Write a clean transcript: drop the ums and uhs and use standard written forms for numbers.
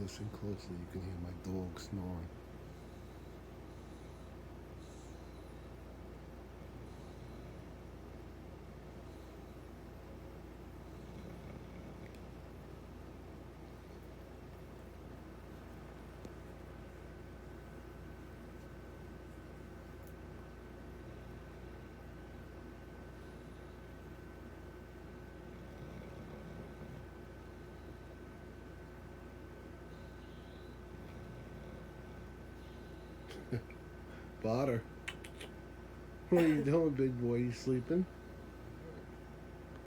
listen closely, you can hear my dog snoring. Potter, what are you doing, big boy? You sleeping?